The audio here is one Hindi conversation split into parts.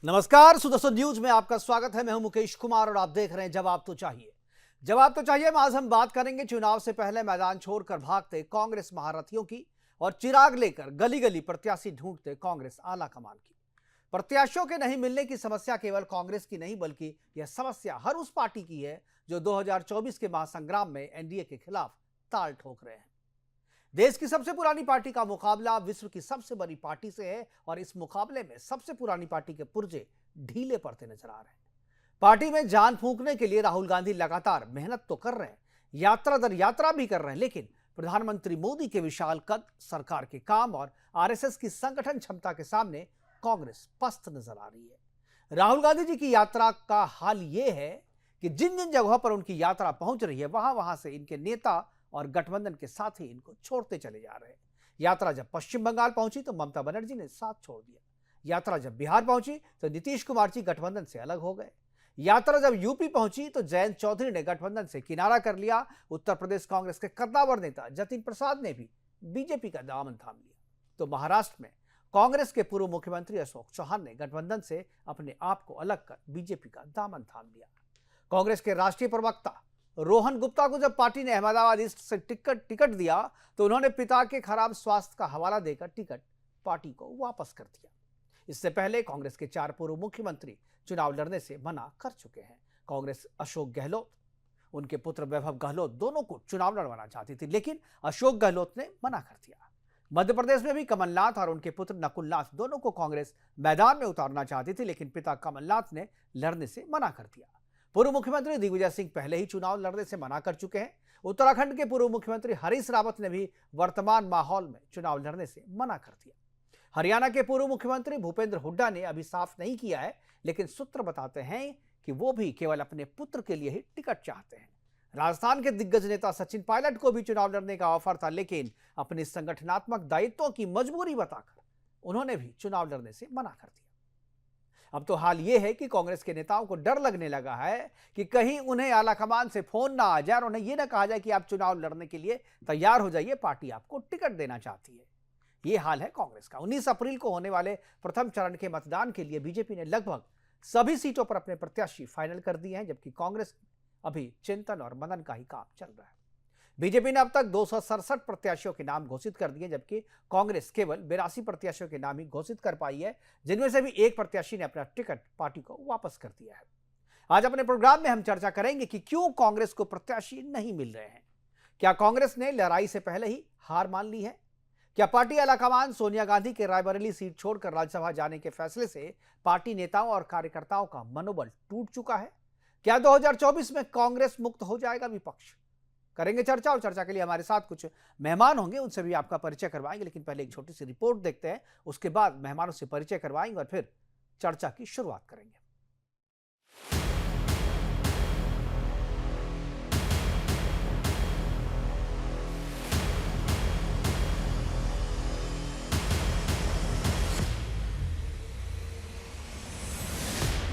नमस्कार, सुदर्शन न्यूज में आपका स्वागत है। मैं हूं मुकेश कुमार और आप देख रहे हैं जवाब तो चाहिए। जवाब तो चाहिए में आज हम बात करेंगे चुनाव से पहले मैदान छोड़कर भागते कांग्रेस महारथियों की और चिराग लेकर गली गली प्रत्याशी ढूंढते कांग्रेस आला कमान की। प्रत्याशियों के नहीं मिलने की समस्या केवल कांग्रेस की नहीं बल्कि यह समस्या हर उस पार्टी की है जो 2024 के महासंग्राम में एनडीए के खिलाफ ताल ठोक रहे हैं। देश की सबसे पुरानी पार्टी का मुकाबला विश्व की सबसे बड़ी पार्टी से है और इस मुकाबले में सबसे पुरानी पार्टी के पुर्जे ढीले पड़ते नजर आ रहे हैं। पार्टी में जान फूंकने के लिए राहुल गांधी लगातार मेहनत तो कर रहे हैं, यात्रा दर यात्रा भी कर रहे हैं, लेकिन प्रधानमंत्री मोदी के विशाल कद, सरकार के काम और आरएसएस की संगठन क्षमता के सामने कांग्रेस पस्त नजर आ रही है। राहुल गांधी जी की यात्रा का हाल यह है कि जिन जिन जगहों पर उनकी यात्रा पहुंच रही है वहां वहां से इनके नेता और गठबंधन के साथ ही इनको छोड़ते चले जा रहे हैं। यात्रा जब पश्चिम बंगाल पहुंची तो ममता बनर्जी ने साथ छोड़ दिया। यात्रा जब बिहार पहुंची तो नीतीश कुमार जी गठबंधन से अलग हो गए। यात्रा जब यूपी पहुंची तो जयंत चौधरी ने गठबंधन से किनारा कर लिया। उत्तर प्रदेश कांग्रेस के कद्दावर नेता जतिन प्रसाद ने भी बीजेपी का दामन थाम लिया। तो महाराष्ट्र में कांग्रेस के पूर्व मुख्यमंत्री अशोक चौहान ने गठबंधन से अपने आप को अलग कर बीजेपी का दामन थाम लिया। कांग्रेस के राष्ट्रीय प्रवक्ता रोहन गुप्ता को जब पार्टी ने अहमदाबाद ईस्ट से टिकट दिया तो उन्होंने पिता के खराब स्वास्थ्य का हवाला देकर टिकट पार्टी को वापस कर दिया। इससे पहले कांग्रेस के 4 पूर्व मुख्यमंत्री चुनाव लड़ने से मना कर चुके हैं। कांग्रेस अशोक गहलोत, उनके पुत्र वैभव गहलोत दोनों को चुनाव लड़वाना चाहती थी, लेकिन अशोक गहलोत ने मना कर दिया। मध्य प्रदेश में भी कमलनाथ और उनके पुत्र नकुलनाथ दोनों को कांग्रेस मैदान में उतारना चाहती थी, लेकिन पिता कमलनाथ ने लड़ने से मना कर दिया। पूर्व मुख्यमंत्री दिग्विजय सिंह पहले ही चुनाव लड़ने से मना कर चुके हैं। उत्तराखंड के पूर्व मुख्यमंत्री हरीश रावत ने भी वर्तमान माहौल में चुनाव लड़ने से मना कर दिया। हरियाणा के पूर्व मुख्यमंत्री भूपेंद्र हुड्डा ने अभी साफ नहीं किया है, लेकिन सूत्र बताते हैं कि वो भी केवल अपने पुत्र के लिए ही टिकट चाहते हैं। राजस्थान के दिग्गज नेता सचिन पायलट को भी चुनाव लड़ने का ऑफर था, लेकिन अपनी संगठनात्मक दायित्वों की मजबूरी बताकर उन्होंने भी चुनाव लड़ने से मना कर दिया। अब तो हाल यह है कि कांग्रेस के नेताओं को डर लगने लगा है कि कहीं उन्हें आलाकमान से फोन ना आ जाए और उन्हें यह ना कहा जाए कि आप चुनाव लड़ने के लिए तैयार हो जाइए, पार्टी आपको टिकट देना चाहती है। यह हाल है कांग्रेस का। 19 अप्रैल को होने वाले प्रथम चरण के मतदान के लिए बीजेपी ने लगभग सभी सीटों पर अपने प्रत्याशी फाइनल कर दिए हैं, जबकि कांग्रेस अभी चिंतन और मनन का ही काम चल रहा है। बीजेपी ने अब तक 267 प्रत्याशियों के नाम घोषित कर दिए, जबकि कांग्रेस केवल 82 प्रत्याशियों के नाम ही घोषित कर पाई है, जिनमें से भी एक प्रत्याशी ने अपना टिकट पार्टी को वापस कर दिया है। आज अपने प्रोग्राम में हम चर्चा करेंगे कि क्यों कांग्रेस को प्रत्याशी नहीं मिल रहे हैं। क्या कांग्रेस ने लड़ाई से पहले ही हार मान ली है? क्या पार्टी आलाकमान सोनिया गांधी के रायबरेली सीट छोड़कर राज्यसभा जाने के फैसले से पार्टी नेताओं और कार्यकर्ताओं का मनोबल टूट चुका है? क्या 2024 में कांग्रेस मुक्त हो जाएगा विपक्ष? करेंगे चर्चा, और चर्चा के लिए हमारे साथ कुछ मेहमान होंगे, उनसे भी आपका परिचय करवाएंगे। लेकिन पहले एक छोटी सी रिपोर्ट देखते हैं, उसके बाद मेहमानों से परिचय करवाएंगे और फिर चर्चा की शुरुआत करेंगे।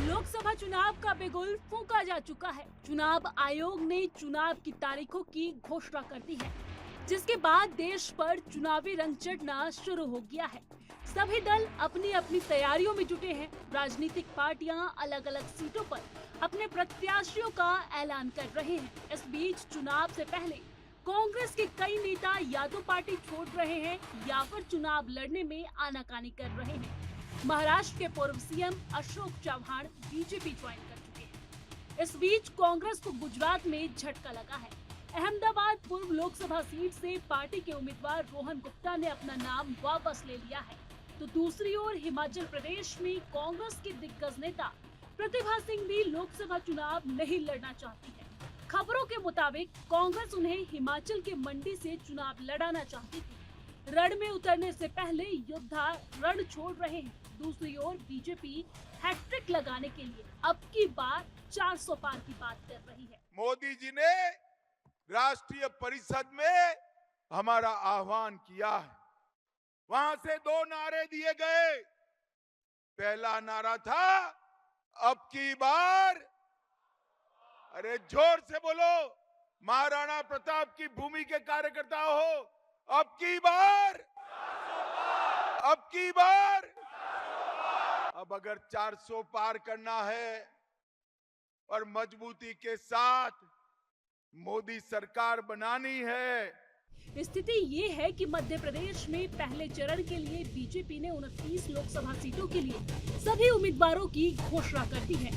लोकसभा चुनाव का बिगुल फूंका जा चुका है। चुनाव आयोग ने चुनाव की तारीखों की घोषणा कर दी है, जिसके बाद देश पर चुनावी रंग चढ़ना शुरू हो गया है। सभी दल अपनी अपनी तैयारियों में जुटे हैं। राजनीतिक पार्टियां अलग अलग सीटों पर अपने प्रत्याशियों का ऐलान कर रहे हैं। इस बीच चुनाव से पहले कांग्रेस के कई नेता या तो पार्टी छोड़ रहे हैं या फिर चुनाव लड़ने में आनाकानी कर रहे हैं। महाराष्ट्र के पूर्व CM Ashok Chavan BJP join कर चुके हैं। इस बीच कांग्रेस को गुजरात में झटका लगा है। अहमदाबाद पूर्व लोकसभा सीट से पार्टी के उम्मीदवार रोहन गुप्ता ने अपना नाम वापस ले लिया है, तो दूसरी ओर हिमाचल प्रदेश में कांग्रेस के दिग्गज नेता प्रतिभा सिंह भी लोकसभा चुनाव नहीं लड़ना चाहती है। खबरों के मुताबिक कांग्रेस उन्हें हिमाचल के मंडी से चुनाव लड़ाना चाहती थी। रण में उतरने से पहले योद्धा रण छोड़ रहे हैं। दूसरी ओर बीजेपी हैट्रिक लगाने के लिए अब की बार 400 पार की बात कर रही है। मोदी जी ने राष्ट्रीय परिषद में हमारा आह्वान किया है। वहां से 2 नारे दिए गए। पहला नारा था अब की बार, अरे जोर से बोलो, महाराणा प्रताप की भूमि के कार्यकर्ता हो, अब की बार, अब की बार। अब अगर 400 पार करना है और मजबूती के साथ मोदी सरकार बनानी है, स्थिति ये है कि मध्य प्रदेश में पहले चरण के लिए बीजेपी ने 29 लोकसभा सीटों के लिए सभी उम्मीदवारों की घोषणा कर दी है,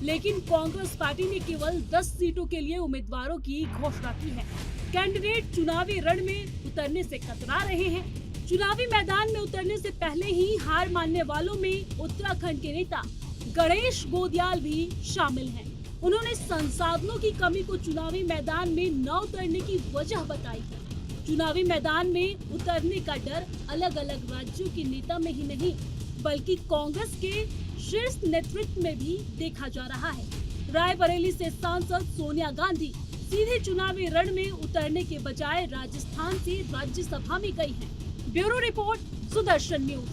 लेकिन कांग्रेस पार्टी ने केवल 10 सीटों के लिए उम्मीदवारों की घोषणा की है। कैंडिडेट चुनावी रण में उतरने से कतरा रहे हैं। चुनावी मैदान में उतरने से पहले ही हार मानने वालों में उत्तराखंड के नेता गणेश गोदियाल भी शामिल हैं। उन्होंने संसाधनों की कमी को चुनावी मैदान में न उतरने की वजह बताई है। चुनावी मैदान में उतरने का डर अलग अलग राज्यों के नेता में ही नहीं बल्कि कांग्रेस के शीर्ष नेतृत्व में भी देखा जा रहा है। रायबरेली से सांसद सोनिया गांधी सीधे चुनावी रण में उतरने के बजाय राजस्थान से राज्यसभा में गई हैं। Bureau report, Sudarshan news.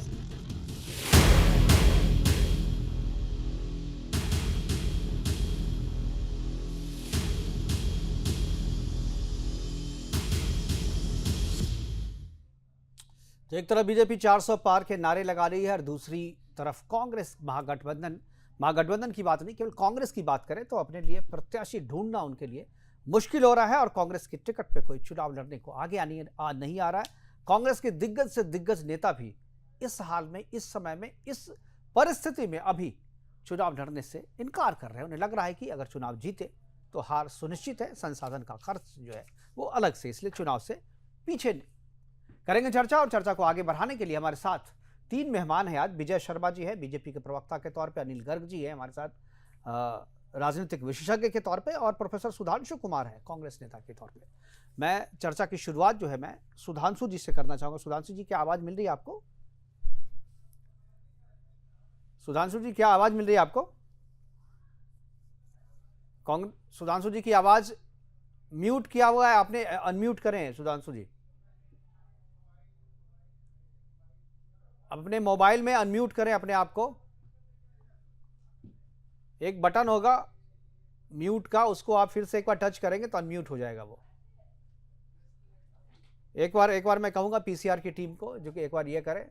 तो एक तरफ बीजेपी 400 पार के नारे लगा रही है और दूसरी तरफ कांग्रेस महागठबंधन की बात नहीं, केवल कांग्रेस की बात करें तो अपने लिए प्रत्याशी ढूंढना उनके लिए मुश्किल हो रहा है और कांग्रेस की टिकट पे कोई चुनाव लड़ने को आगे नहीं आ रहा है। कांग्रेस के दिग्गज से दिग्गज नेता भी इस हाल में, इस समय में, इस परिस्थिति में अभी चुनाव लड़ने से इनकार कर रहे हैं। उन्हें लग रहा है कि अगर चुनाव जीते तो हार सुनिश्चित है, संसाधन का खर्च जो है वो अलग से, इसलिए चुनाव से पीछे करेंगे चर्चा। और चर्चा को आगे बढ़ाने के लिए हमारे साथ 3 मेहमान हैं आज। विजय शर्मा जी है बीजेपी के प्रवक्ता के तौर पे, अनिल गर्ग जी है हमारे साथ राजनीतिक विशेषज्ञ के तौर पे, और प्रोफेसर सुधांशु कुमार है कांग्रेस नेता के तौर पे। मैं चर्चा की शुरुआत जो है मैं सुधांशु जी से करना चाहूंगा। सुधांशु जी, क्या आवाज मिल रही है आपको? सुधांशु जी, क्या आवाज मिल रही है आपको? सुधांशु जी की आवाज म्यूट किया हुआ है आपने, अनम्यूट करें सुधांशु जी। अपने मोबाइल में अनम्यूट करें अपने आप को। एक बटन होगा म्यूट का, उसको आप फिर से एक बार टच करेंगे तो अनम्यूट हो जाएगा वो। एक बार मैं कहूंगा पीसीआर की टीम को जो कि एक बार ये करें,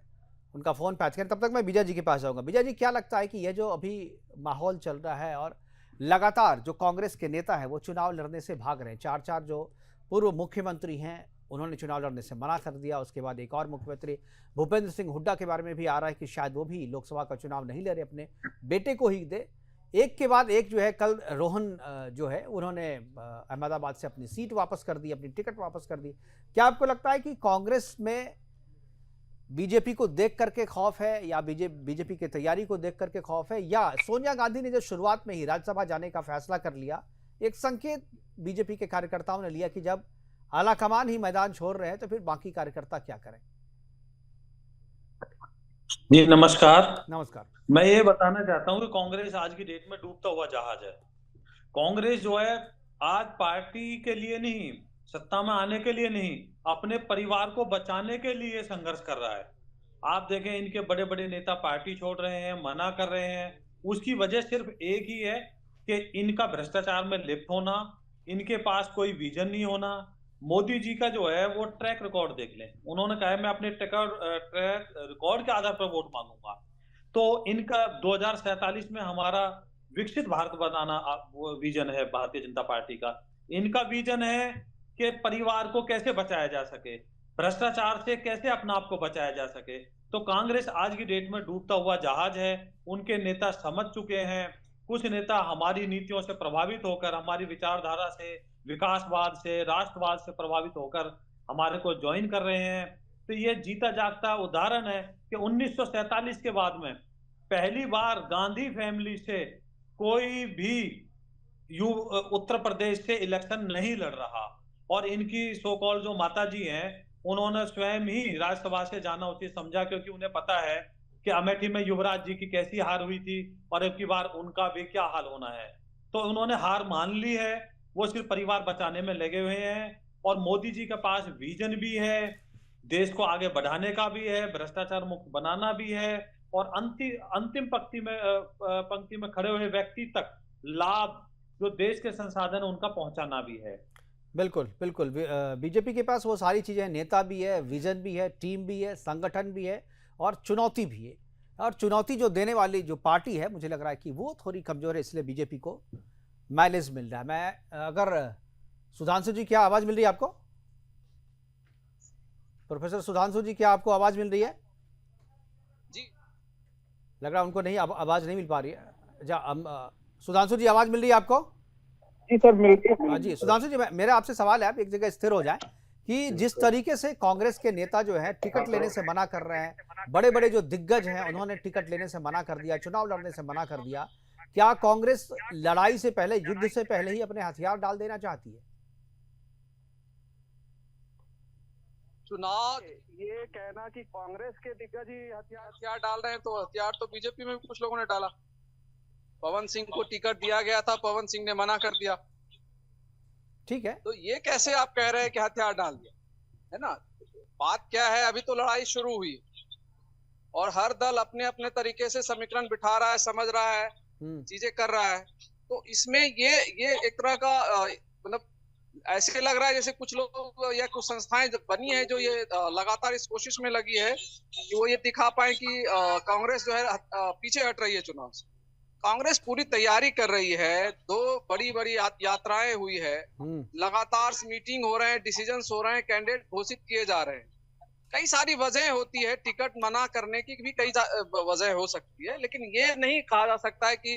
उनका फोन पैच करें। तब तक मैं विजय जी के पास जाऊंगा। विजय जी, क्या लगता है कि ये जो अभी माहौल चल रहा है और लगातार जो कांग्रेस के नेता है वो चुनाव लड़ने से भाग रहे हैं, 4 जो पूर्व मुख्यमंत्री हैं उन्होंने चुनाव लड़ने से मना कर दिया, उसके बाद एक और मुख्यमंत्री भूपेंद्र सिंह हुड्डा के बारे में भी आ रहा है कि शायद वो भी लोकसभा का चुनाव नहीं लड़े, अपने बेटे को ही दे। एक के बाद एक जो है, कल रोहन जो है उन्होंने अहमदाबाद से अपनी सीट वापस कर दी, अपनी टिकट वापस कर दी। क्या आपको लगता है कि कांग्रेस में बीजेपी को देख करके खौफ है, या बीजेपी की तैयारी को देख करके खौफ है, या सोनिया गांधी ने जो शुरुआत में ही राज्यसभा जाने का फैसला कर लिया, एक संकेत बीजेपी के कार्यकर्ताओं ने लिया कि जब आलाकमान ही मैदान छोड़ रहे हैं तो फिर बाकी कार्यकर्ता क्या करें? जी नमस्कार। नमस्कार। मैं ये बताना चाहता हूँ कि कांग्रेस आज की डेट में डूबता हुआ जहाज है। कांग्रेस जो है आज पार्टी के लिए नहीं, सत्ता में आने के लिए नहीं, अपने परिवार को बचाने के लिए संघर्ष कर रहा है। आप देखें, इनके बड़े बड़े नेता पार्टी छोड़ रहे हैं, मना कर रहे हैं। उसकी वजह सिर्फ एक ही है कि इनका भ्रष्टाचार में लिप्त होना, इनके पास कोई विजन नहीं होना। मोदी जी का जो है वो ट्रैक रिकॉर्ड देख लें, उन्होंने कहा है मैं अपने ट्रैक रिकॉर्ड के आधार पर वोट मांगूंगा। तो इनका 2047 में हमारा विकसित भारत बनाना विजन है भारतीय जनता पार्टी का। इनका विजन है कि परिवार को कैसे बचाया जा सके, भ्रष्टाचार से कैसे अपना आप को बचाया जा सके। तो कांग्रेस आज की डेट में डूबता हुआ जहाज है। उनके नेता समझ चुके हैं। कुछ नेता हमारी नीतियों से प्रभावित होकर, हमारी विचारधारा से, विकासवाद से, राष्ट्रवाद से प्रभावित होकर हमारे को ज्वाइन कर रहे हैं। तो ये जीता जागता उदाहरण है कि 1947 के बाद में पहली बार गांधी फैमिली से कोई भी उत्तर प्रदेश से इलेक्शन नहीं लड़ रहा, और इनकी सो कॉल जो माता जी हैं उन्होंने स्वयं ही राज्यसभा से जाना उचित समझा, क्योंकि उन्हें पता है कि अमेठी में युवराज जी की कैसी हार हुई थी और अब की बार उनका भी क्या हाल होना है। तो उन्होंने हार मान ली है, वो सिर्फ परिवार बचाने में लगे हुए हैं। और मोदी जी के पास विजन भी है, देश को आगे बढ़ाने का भी है, भ्रष्टाचार मुक्त बनाना भी है, और अंतिम पंक्ति में खड़े हुए व्यक्ति तक लाभ जो देश के संसाधन उनका पहुंचाना भी है। बिल्कुल बिल्कुल। बीजेपी के पास वो सारी चीजें, नेता भी है, विजन भी है, टीम भी है, संगठन भी है और चुनौती भी है। और चुनौती जो देने वाली जो पार्टी है, मुझे लग रहा है कि वो थोड़ी कमजोर है, इसलिए बीजेपी को माइलेज मिल रहा है। मैं अगर सुधांशु जी, क्या आवाज मिल रही है आपको? प्रोफेसर सुधांशु जी, क्या आपको आवाज मिल रही है? जी लग रहा है उनको नहीं, आवाज नहीं मिल पा रही है। सुधांशु जी, आवाज मिल रही है आपको? जी सर, मिलती जी सुधांशु जी, मेरा आपसे सवाल है, आप एक जगह स्थिर हो जाए कि जिस तरीके से कांग्रेस के नेता जो है टिकट लेने से मना कर रहे हैं, बड़े बड़े जो दिग्गज हैं उन्होंने टिकट लेने से मना कर दिया, चुनाव लड़ने से मना कर दिया, क्या कांग्रेस लड़ाई से पहले, युद्ध से पहले ही अपने हथियार डाल देना चाहती है? चुनाव ये कहना कि कांग्रेस के दिग्गज ही हथियार डाल रहे हैं, तो हथियार तो बीजेपी में भी कुछ लोगों ने डाला। पवन सिंह को टिकट दिया गया था, पवन सिंह ने मना कर दिया। ठीक है, तो ये कैसे आप कह रहे हैं कि हथियार डाल दिया, है ना? बात क्या है, अभी तो लड़ाई शुरू हुई और हर दल अपने अपने तरीके से समीकरण बिठा रहा है, समझ रहा है, चीजें कर रहा है। तो इसमें ये एक तरह का मतलब ऐसे लग रहा है जैसे कुछ लोग या कुछ संस्थाएं बनी है जो ये लगातार इस कोशिश में लगी है कि वो ये दिखा पाए कि कांग्रेस जो है पीछे हट रही है चुनाव से। कांग्रेस पूरी तैयारी कर रही है, 2 बड़ी बड़ी यात्राएं हुई है, लगातार मीटिंग हो रहे हैं, डिसीजंस हो रहे हैं, कैंडिडेट घोषित किए जा रहे हैं। कई सारी वजह होती है, टिकट मना करने की भी कई वजह हो सकती है, लेकिन ये नहीं कहा जा सकता है कि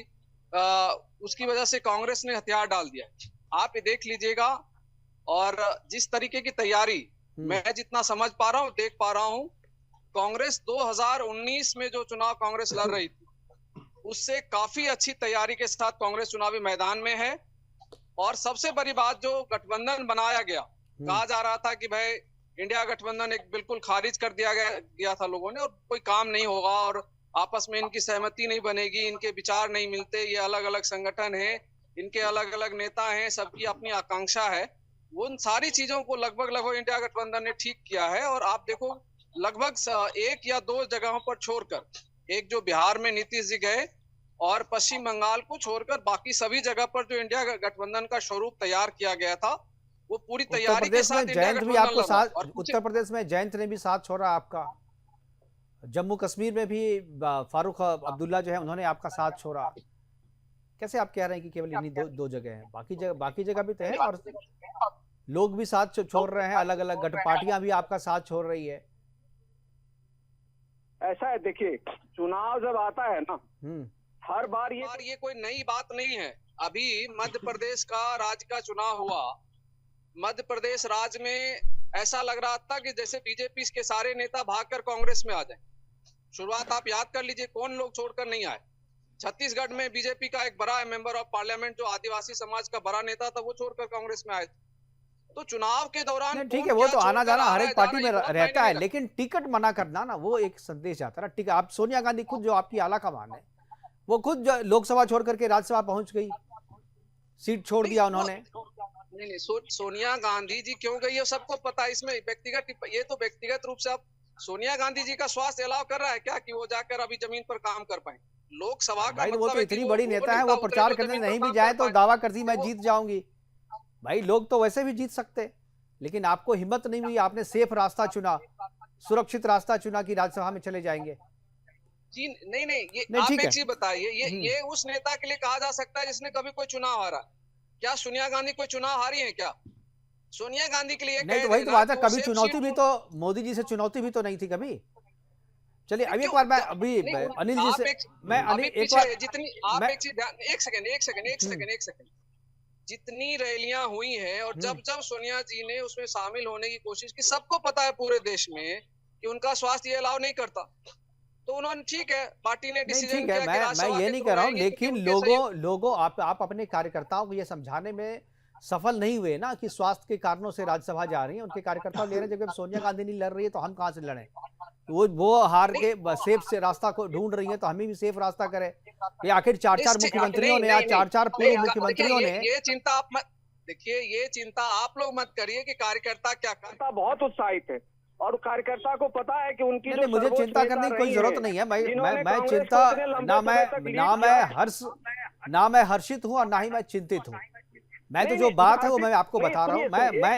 उसकी वजह से कांग्रेस ने हथियार डाल दिया। आप ये देख लीजिएगा, और जिस तरीके की तैयारी मैं जितना समझ पा रहा हूँ, देख पा रहा हूँ, कांग्रेस 2019 में जो चुनाव कांग्रेस लड़ रही थी उससे काफी अच्छी तैयारी के साथ कांग्रेस चुनावी मैदान में है। और सबसे बड़ी बात, जो गठबंधन बनाया गया, कहा जा रहा था कि भाई इंडिया गठबंधन एक बिल्कुल खारिज कर दिया गया था लोगों ने, और कोई काम नहीं होगा और आपस में इनकी सहमति नहीं बनेगी, इनके विचार नहीं मिलते, ये अलग अलग संगठन है, इनके अलग अलग नेता हैं, सबकी अपनी आकांक्षा है। उन सारी चीजों को लगभग इंडिया गठबंधन ने ठीक किया है। और आप देखो, लगभग 1 या 2 जगहों पर छोड़कर, एक जो बिहार में नीतीश जी गए और पश्चिम बंगाल को छोड़कर बाकी सभी जगह पर जो इंडिया गठबंधन का स्वरूप तैयार किया गया था, वो पूरी तैयारी के साथ इंडिया जयंत भी आपको साथ, और उत्तर प्रदेश में जयंत ने भी साथ छोड़ा आपका, जम्मू कश्मीर में भी फारूक अब्दुल्ला जो है उन्होंने आपका साथ छोड़ा। कैसे आप कह रहे हैं कि केवल इन्हीं दो जगह हैं, बाकी जगह भी तो है और लोग भी साथ छोड़ रहे हैं, अलग अलग पार्टियां भी आपका साथ छोड़ रही है? ऐसा है, देखिए, चुनाव जब आता है ना, हर बार ये कोई नई बात नहीं है। अभी मध्य प्रदेश का राज्य का चुनाव हुआ, मध्य प्रदेश राज्य में ऐसा लग रहा था कि जैसे बीजेपी के सारे नेता भागकर कांग्रेस में आ जाए। शुरुआत आप याद कर लीजिए, कौन लोग छोड़कर नहीं आए। छत्तीसगढ़ में बीजेपी का एक बड़ा मेंबर ऑफ पार्लियामेंट जो आदिवासी समाज का बड़ा नेता था, वो छोड़कर कांग्रेस में आए। तो चुनाव के दौरान ठीक है, वो तो आना जाना हर एक पार्टी में रहता है, लेकिन टिकट मना करना ना, वो एक संदेश आता है ना। टिकट, आप सोनिया गांधी खुद, जो आपकी आला कमान है, वो खुद लोकसभा छोड़ करके राज्यसभा पहुंच गई, सीट छोड़ दिया उन्होंने। नहीं, सोनिया गांधी जी क्यों गई है सबको पता है। इसमें व्यक्तिगत, ये तो व्यक्तिगत रूप से आप, सोनिया गांधी जी का स्वास्थ्य अलाव कर रहा है क्या कि वो जाकर अभी जमीन पर काम कर पाए? लोकसभा का मतलब वो तो इतनी बड़ी नेता है, वो प्रचार करने नहीं भी जाए तो दावा करती मैं जीत जाऊंगी। भाई, लोग तो वैसे भी जीत सकते, लेकिन आपको हिम्मत नहीं हुई, आपने सेफ रास्ता चुना, सुरक्षित रास्ता चुना कि राज्यसभा में चले जाएंगे। जी नहीं, ये आप एक चीज बताइए, ये उस नेता के लिए कहा जा सकता है जिसने कभी कोई चुनाव हारा? क्या सोनिया गांधी कोई चुनाव हारी है क्या? सोनिया गांधी के लिए नहीं, तो वही तो बात है, कभी चुनौती भी तो, मोदी जी से चुनौती भी तो नहीं थी कभी। चलिए, अभी एक बार मैं अनिल जी से, मैं एक बार जितनी आप एक सेकंड, जितनी रैलियां हुई हैं और जब सोनिया जी ने उसमें शामिल होने की कोशिश की, सबको पता है पूरे देश में कि उनका स्वास्थ्य ये अलाउ नहीं करता, तो उन्होंने, ठीक है, पार्टी ने डिसीजन किया। मैं ये नहीं कह रहा हूँ, लेकिन लोगों आप अपने कार्यकर्ताओं को ये समझाने में सफल नहीं हुए ना कि स्वास्थ्य के कारणों से राज्यसभा जा रही है, उनके कार्यकर्ता ले रहे हैं। जब सोनिया गांधी नहीं लड़ रही है तो हम कहां से लड़ें? वो हार के सेफ से रास्ता को ढूंढ रही है, तो हमें भी सेफ रास्ता करें। ये आखिर 4 मुख्यमंत्रियों ने, 4 पूर्व मुख्यमंत्रियों ने, ये चिंता आप मत देखिए, ये चिंता आप लोग मत करिए कि कार्यकर्ता क्या करता। बहुत उत्साहित है और कार्यकर्ता को पता है कि उनकी नहीं, मुझे चिंता करने की कोई जरूरत नहीं है। मैं चिंता, ना मैं हर्षित हूँ और ना ही मैं चिंतित हूँ। मैं तो जो बात है वो मैं आपको बता रहा हूँ। मैं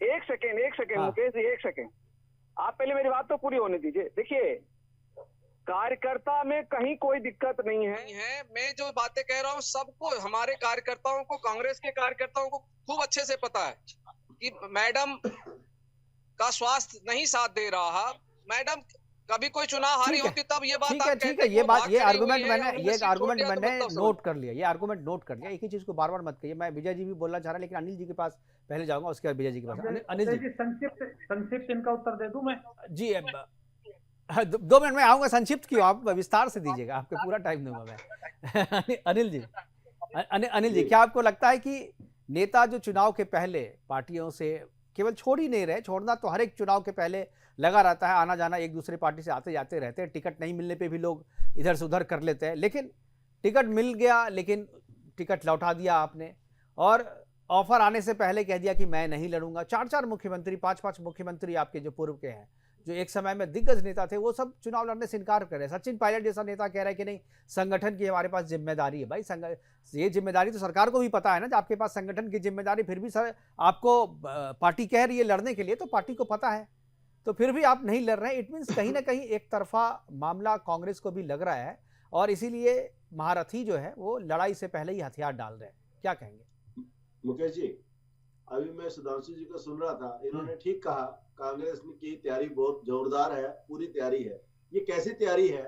एक सेकेंड मुकेश जी, एक सेकेंड, आप पहले मेरी बात तो पूरी होने दीजिए। देखिए, कार्यकर्ता में कहीं कोई दिक्कत नहीं है। नहीं है, मैं जो बातें कह रहा हूँ सबको, हमारे कार्यकर्ताओं को, कांग्रेस के कार्यकर्ताओं को खूब अच्छे से पता है कि मैडम का स्वास्थ्य नहीं साथ दे रहा। मैडम कभी कोई चुनाव हारी होती तब ये बात आप ठीक कहते है, कि ये वो बात, भाग ये खड़ी हुई आर्गुमेंट है, मैंने उन्होंने ये सीट आर्गुमेंट छोड़ दिया, तो मैंने मतलब समझ। नोट कर लिया, ये आर्गुमेंट नोट कर लिया। एक ही चीज को बार बार मत कहिए। मैं विजय जी भी बोलना चाह रहा लेकिन अनिल जी के पास पहले जाऊंगा, उसके बाद विजय जी के पास। अनिल जी, संक्षिप्त इनका उत्तर दे दूं मैं? जी 2 मिनट में आऊंगा। संक्षिप्त क्यों, आप विस्तार से दीजिएगा, आपको पूरा टाइम दूंगा मैं। अनिल जी, अनिल जी, क्या आपको लगता है कि नेता जो चुनाव के पहले पार्टियों से केवल छोड़ ही नहीं रहे, छोड़ना तो हर एक चुनाव के पहले लगा रहता है, आना जाना एक दूसरे पार्टी से आते जाते रहते हैं, टिकट नहीं मिलने पे भी लोग इधर से उधर कर लेते हैं, लेकिन टिकट मिल गया, लेकिन टिकट लौटा दिया आपने, और ऑफर आने से पहले कह दिया कि मैं नहीं लड़ूंगा। 4-4 मुख्यमंत्री, 5-5 मुख्यमंत्री आपके जो पूर्व के हैं, जो एक समय में दिग्गज नेता थे, वो सब चुनाव लड़ने से इनकार कर रहे हैं। सचिन पायलट जैसा नेता कह रहा है कि नहीं, संगठन की हमारे पास जिम्मेदारी है। भाई ये जिम्मेदारी तो सरकार को भी पता है ना, जब आपके पास संगठन की जिम्मेदारी, फिर भी सर आपको पार्टी कह रही है लड़ने के लिए, तो पार्टी को पता है, तो फिर भी आप नहीं लड़ रहे हैं। इट मीन्स कहीं ना कहीं एक तरफा मामला कांग्रेस को भी लग रहा है, और इसीलिए महारथी जो है वो लड़ाई से पहले ही हथियार डाल रहे हैं। क्या कहेंगे मुकेश जी? अभी मैं सुधांशु जी को सुन रहा था, इन्होंने ठीक कहा, कांग्रेस की तैयारी बहुत जोरदार है, पूरी तैयारी है। ये कैसी तैयारी है?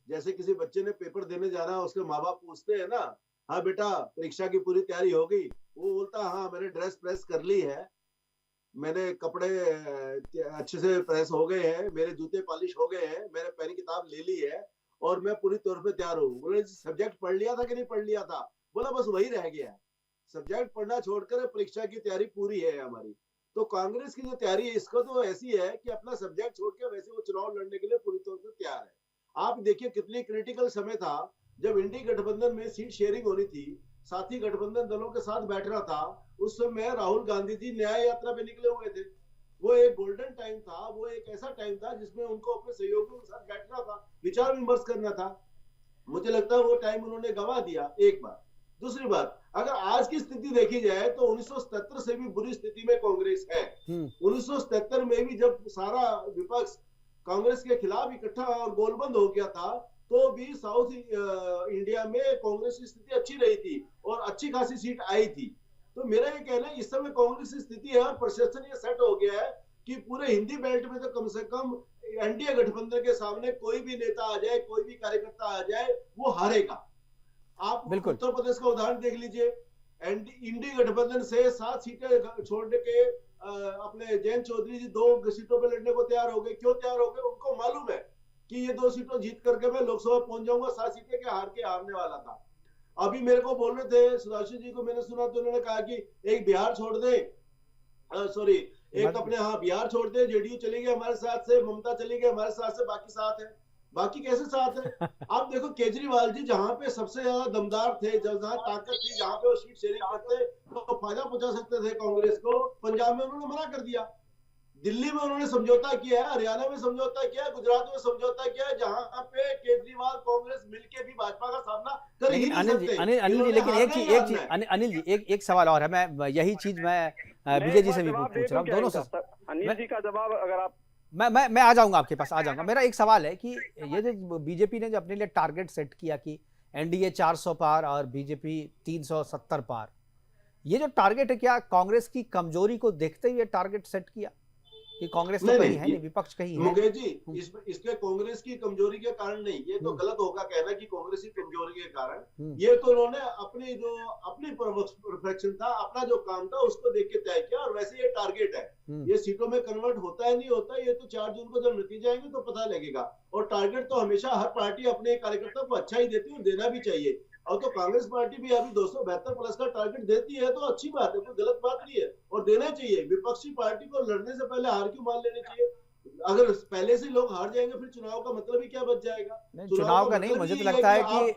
जैसे किसी बच्चे ने पेपर देने जाना है, उसके माँ बाप पूछते हैं ना, हाँ बेटा परीक्षा की पूरी तैयारी हो गई? वो बोलता हाँ मैंने ड्रेस प्रेस कर ली है, मेरे कपड़े अच्छे से प्रेस हो गए हैं, मेरे जूते पॉलिश हो गए हैं, मैंने पेन किताब ले ली है और मैं पूरी तौर पे तैयार हूँ। बोले सब्जेक्ट पढ़ लिया था कि नहीं पढ़ लिया था? बोला बस वही रह गया है, सब्जेक्ट पढ़ना छोड़कर परीक्षा की तैयारी पूरी है हमारी। तो कांग्रेस की जो तैयारी है इसको तो ऐसी है कि अपना सब्जेक्ट छोड़ के वैसे वो चुनाव लड़ने के लिए पूरी तौर से तैयार है। आप देखिए कितनी क्रिटिकल समय था जब इंडी गठबंधन में सीट शेयरिंग होनी थी, साथी गठबंधन दलों के साथ बैठना था। उस समय राहुल गांधी जी न्याय यात्रा पे निकले हुए थे। वो एक गोल्डन टाइम था, वो एक ऐसा टाइम था जिसमें उनको अपने सहयोगियों के साथ बैठना था, विचार विमर्श करना था। मुझे लगता है वो टाइम उन्होंने गंवा दिया, एक बात। दूसरी बात, अगर आज की स्थिति देखी जाए तो 1977 से भी बुरी स्थिति में कांग्रेस है। 1977 में भी जब सारा विपक्ष कांग्रेस के खिलाफ इकट्ठा और गोलबंद हो गया था, तो भी साउथ इंडिया में कांग्रेस की स्थिति अच्छी रही थी और अच्छी खासी सीट आई थी। तो मेरा ये कहना है इस समय कांग्रेस की स्थिति है और प्रशासन ये सेट हो गया है कि पूरे हिंदी बेल्ट में तो कम से कम एनडीए गठबंधन के सामने कोई भी नेता आ जाए, कोई भी कार्यकर्ता आ जाए, वो हारेगा। आप उत्तर प्रदेश का उदाहरण देख लीजिए, इंडी गठबंधन से 7 सीटें छोड़ने के अपने जयंत चौधरी जी 2 सीटों पे लड़ने को तैयार हो गए। क्यों तैयार हो गए? उनको मालूम है कि ये 2 सीटों जीत करके मैं लोकसभा पहुंच जाऊंगा, 7 सीटें के हारने वाला था। अभी मेरे को बोल रहे थे सुधांशु जी को, मैंने सुना तो उन्होंने कहा कि एक बिहार छोड़ दे, एक अपने बिहार छोड़ दे, जेडीयू चली गई हमारे साथ से, ममता चली गई हमारे साथ से, बाकी साथ है। बाकी कैसे साथ है? आप देखो केजरीवाल जी जहां पे सबसे ज्यादा दमदार थे, जहां ताकत थी, जहां पे वो सीट शेयरिंग करते तो फायदा पहुंचा सकते थे कांग्रेस को, पंजाब में उन्होंने मना कर दिया। दिल्ली में उन्होंने समझौता किया है, हरियाणा में समझौता किया है, गुजरात में समझौता किया है, जहां पे केजरीवाल कांग्रेस मिलके भी भाजपा का सामना कर ही नहीं सकते। अनिल जी, लेकिन अनिल जी एक सवाल और है, मैं यही चीज मैं विजय जी से भी पूछ रहा हूँ, दोनों से। अनिल जी का जवाब अगर आप, मैं आ जाऊंगा आपके पास, आ जाऊंगा। मेरा एक सवाल है कि ये जो बीजेपी ने जो अपने लिए टारगेट सेट किया कि एनडीए 400 पार और बीजेपी 370 पार, ये जो टारगेट है क्या कांग्रेस की कमजोरी को देखते हुए टारगेट सेट किया कि कांग्रेस तो कहीं है नहीं, विपक्ष कहीं है? मुकेश जी, इसके कांग्रेस की कमजोरी के कारण नहीं, ये तो गलत होगा कहना कि कांग्रेस की कमजोरी के कारण। ये तो उन्होंने अपनी परफेक्शन था, अपना जो काम था उसको देख के तय किया, और वैसे ये टारगेट है। ये सीटों में कन्वर्ट होता है नहीं होता, ये तो 4 जून को जब नतीजे आएंगे तो पता लगेगा। और टारगेट तो हमेशा हर पार्टी अपने कार्यकर्ता को अच्छा ही देती है, देना भी चाहिए। और तो कांग्रेस पार्टी भी अभी 272 प्लस का टारगेट देती है, तो अच्छी बात है, कोई गलत बात नहीं है, और देना चाहिए। विपक्षी पार्टी को लड़ने से पहले हार क्यों मान लेनी चाहिए? अगर पहले से लोग हार जाएंगे फिर चुनाव का मतलब ही क्या बच जाएगा? चुनाव का नहीं, मुझे तो लगता है कि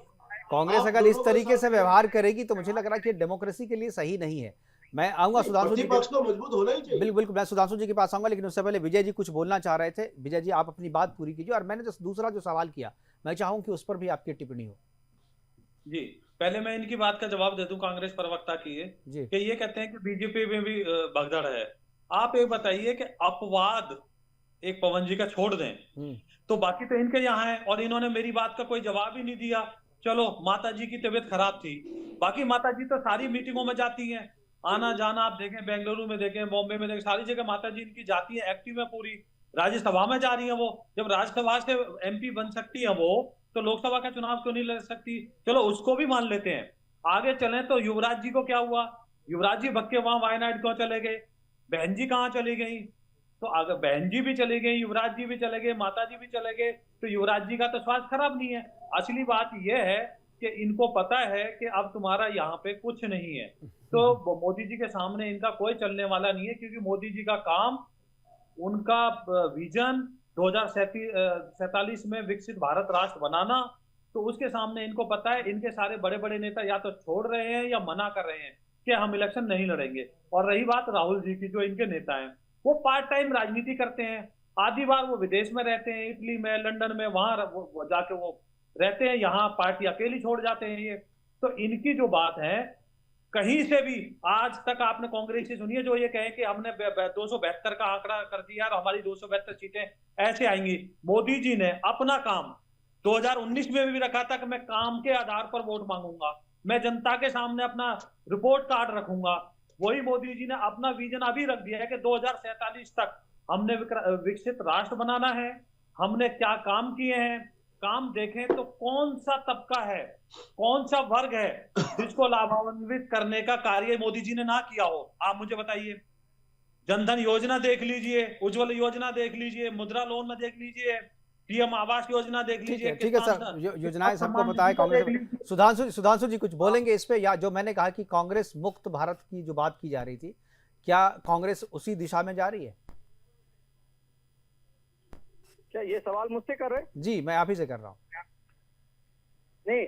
कांग्रेस अगर इस तरीके से व्यवहार करेगी तो मुझे लग रहा है कि डेमोक्रेसी के लिए सही नहीं है। मैं आऊंगा सुधांशु जी, पक्ष को मजबूत होना ही चाहिए। बिल्कुल, मैं सुधांशु जी के पास आऊंगा, लेकिन उससे पहले विजय जी कुछ बोलना चाह रहे थे। विजय जी, आप अपनी बात पूरी कीजिए, और मैंने जो दूसरा जो सवाल किया मैं चाहूँ कि उस पर भी आपकी टिप्पणी हो। जी, पहले मैं इनकी बात का जवाब दे दूं, कांग्रेस प्रवक्ता की है कि ये कहते हैं कि बीजेपी में भी भगदड़ है। आप ये बताइए कि अपवाद एक पवन जी का छोड़ दें, तो बाकी तो इनके यहाँ है। और इन्होंने मेरी बात का कोई जवाब ही नहीं दिया। चलो माता जी की तबीयत खराब थी, बाकी माता जी तो सारी मीटिंगों में जाती हैं, आना जाना आप देखें, बेंगलुरु में देखें, बॉम्बे में देखें, सारी जगह माता जी इनकी जाती है, एक्टिव है पूरी। राज्यसभा में जा रही है वो, जब राज्यसभा से MP बन सकती है वो, तो लोकसभा का चुनाव क्यों नहीं लड़ सकती? चलो उसको भी मान लेते हैं। आगे चलें तो युवराज जी को क्या हुआ? युवराज जी भक्के वहां वायनाड क्यों चले गए? बहन जी कहाँ चली गई? तो अगर बहन जी भी चले गए, युवराज जी भी चले गए, माता जी भी चले गए, तो युवराज जी का तो स्वास्थ्य खराब नहीं है। असली बात यह है कि इनको पता है कि अब तुम्हारा यहाँ पे कुछ नहीं है, तो मोदी जी के सामने इनका कोई चलने वाला नहीं है, क्योंकि मोदी जी का काम, उनका विजन 2047 में विकसित भारत राष्ट्र बनाना, तो उसके सामने इनको पता है इनके सारे बड़े बड़े नेता या तो छोड़ रहे हैं या मना कर रहे हैं कि हम इलेक्शन नहीं लड़ेंगे। और रही बात राहुल जी की, जो इनके नेता हैं, वो पार्ट टाइम राजनीति करते हैं। आधी बार वो विदेश में रहते हैं, इटली में, लंदन में, वहां जाके वो रहते हैं, यहाँ पार्टी अकेली छोड़ जाते हैं ये। तो इनकी जो बात है, कहीं से भी आज तक आपने कांग्रेस से सुनिए जो ये कहे कि हमने 272 का आंकड़ा कर दिया और हमारी 272 सीटें ऐसे आएंगी। मोदी जी ने अपना काम 2019 में भी रखा था कि मैं काम के आधार पर वोट मांगूंगा, मैं जनता के सामने अपना रिपोर्ट कार्ड रखूंगा। वही मोदी जी ने अपना विजन अभी रख दिया है कि 2047 तक हमने विकसित राष्ट्र बनाना है। हमने क्या काम किए हैं, काम देखें तो कौन सा तबका है, कौन सा वर्ग है जिसको लाभान्वित करने का कार्य मोदी जी ने ना किया हो? आप मुझे बताइए। जनधन योजना देख लीजिए, उज्ज्वल योजना देख लीजिए, मुद्रा लोन में देख लीजिए, PM आवास योजना देख लीजिए। ठीक है सर, योजनाएं सबको पता है कांग्रेस। सुधांशु जी कुछ बोलेंगे इस पे? या जो मैंने कहा कि कांग्रेस मुक्त भारत की जो बात की जा रही थी, क्या कांग्रेस उसी दिशा में जा रही है? क्या ये सवाल मुझसे कर रहे हैं? जी, मैं आप ही से कर रहा हूँ। नहीं,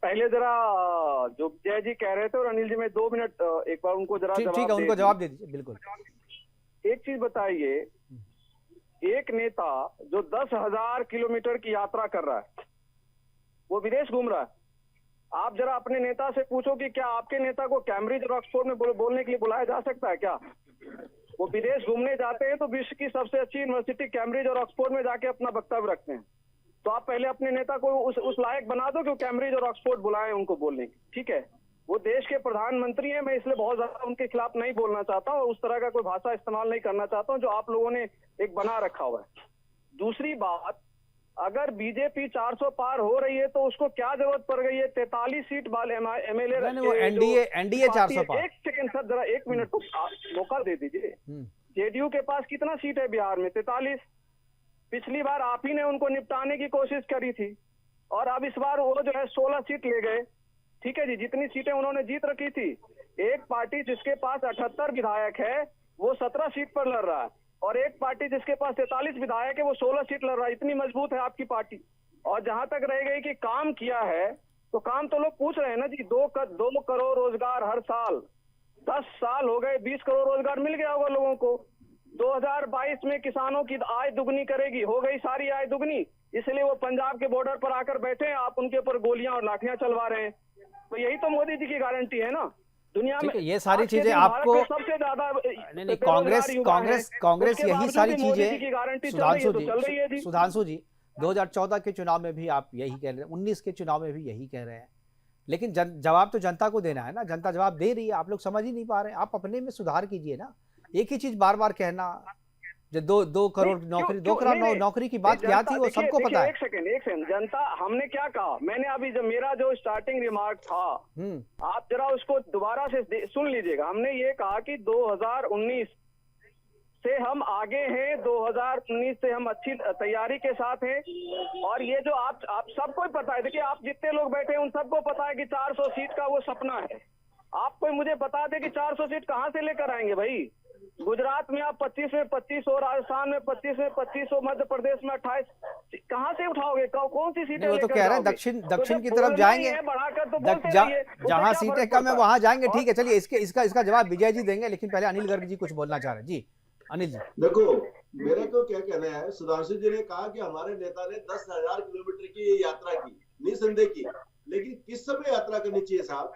पहले जरा जो विजय जी कह रहे थे और अनिल जी, में 2 मिनट एक बार उनको जरा ठीक है, उनको जवाब दे दीजिए। बिल्कुल। एक चीज बताइए, एक नेता जो 10,000 किलोमीटर की यात्रा कर रहा है, वो विदेश घूम रहा है, आप जरा अपने नेता से पूछो कि क्या आपके नेता को कैम्ब्रिज और ऑक्सफोर्ड में बोलने के लिए बुलाया जा सकता है क्या? वो विदेश घूमने जाते हैं तो विश्व की सबसे अच्छी यूनिवर्सिटी कैम्ब्रिज और ऑक्सफोर्ड में जाके अपना वक्तव्य रखते हैं। तो आप पहले अपने नेता को उस लायक बना दो कि वो कैम्ब्रिज और ऑक्सफोर्ड बुलाए उनको बोलने की। ठीक है, वो देश के प्रधानमंत्री हैं, मैं इसलिए बहुत ज्यादा उनके खिलाफ नहीं बोलना चाहता हूँ, उस तरह का कोई भाषा इस्तेमाल नहीं करना चाहता हूँ जो आप लोगों ने एक बना रखा हुआ है। दूसरी बात, अगर बीजेपी 400 पार हो रही है तो उसको क्या जरूरत पड़ गई है 43 सीट वाले MLA? एनडीए 400 पार। एक सेकंड सर, जरा 1 मिनट तो मौका दे दीजिए। JDU के पास कितना सीट है बिहार में? 43। पिछली बार आप ही ने उनको निपटाने की कोशिश करी थी, और अब इस बार वो जो है 16 सीट ले गए। ठीक है जी, जितनी सीटें उन्होंने जीत रखी थी। एक पार्टी जिसके पास 78 विधायक है वो 17 सीट पर लड़ रहा है, और एक पार्टी जिसके पास 43 विधायक है वो 16 सीट लड़ रहा है। इतनी मजबूत है आपकी पार्टी। और जहां तक रह गई कि काम किया है, तो काम तो लोग पूछ रहे हैं ना जी, 2 करोड़ रोजगार हर साल, 10 साल हो गए, 20 करोड़ रोजगार मिल गया होगा लोगों को। 2022 में किसानों की आय दुगनी करेगी, हो गई सारी आय दुगनी, इसलिए वो पंजाब के बॉर्डर पर आकर बैठे हैं, आप उनके ऊपर गोलियां और लाठियां चलवा रहे हैं। तो यही तो मोदी जी की गारंटी है ना दुनिया में। ये सारी चीजें आपको सबसे ज्यादा नहीं, कांग्रेस यही सारी चीजें। सुधांशु जी 2014 के चुनाव में भी आप यही कह रहे हैं, 19 के चुनाव में भी यही कह रहे हैं, लेकिन जवाब तो जनता को देना है ना। जनता जवाब दे रही है, आप लोग समझ ही नहीं पा रहे। आप अपने में सुधार कीजिए ना। एक ही चीज बार बार कहना, जो 2 करोड़ नौकरी, 2 करोड़ नौकरी की बात क्या थी वो सबको पता है। एक सेकंड, जनता, हमने क्या कहा? मैंने अभी जब मेरा जो स्टार्टिंग रिमार्क था, आप जरा उसको दोबारा से सुन लीजिएगा। हमने ये कहा कि 2019 से हम आगे हैं, 2019 से हम अच्छी तैयारी के साथ हैं। और ये जो आप सबको पता है, देखिए आप जितने लोग बैठे हैं उन सबको पता है कि 400 सीट का वो सपना है। आप कोई मुझे बता दे कि 400 सीट कहाँ से लेकर आएंगे भाई? गुजरात में आप 25 में 25 हो, राजस्थान में 25 में 25 हो, मध्य प्रदेश में 28, कहाँ से उठाओगे? कौन सी सीटें? वो तो कह रहे हैं दक्षिण की तरफ जाएंगे, जहाँ सीटें कम है वहां जाएंगे। ठीक है, चलिए इसका जवाब विजय जी देंगे, लेकिन पहले अनिल गर्ग जी कुछ बोलना चाह रहे हैं। जी अनिल जी। देखो, मेरे को क्या कहना है, सुधांशु जी ने कहा कि हमारे नेता ने 10,000 किलोमीटर की यात्रा की, निसंदेह की, लेकिन किस समय यात्रा करनी चाहिए साहब?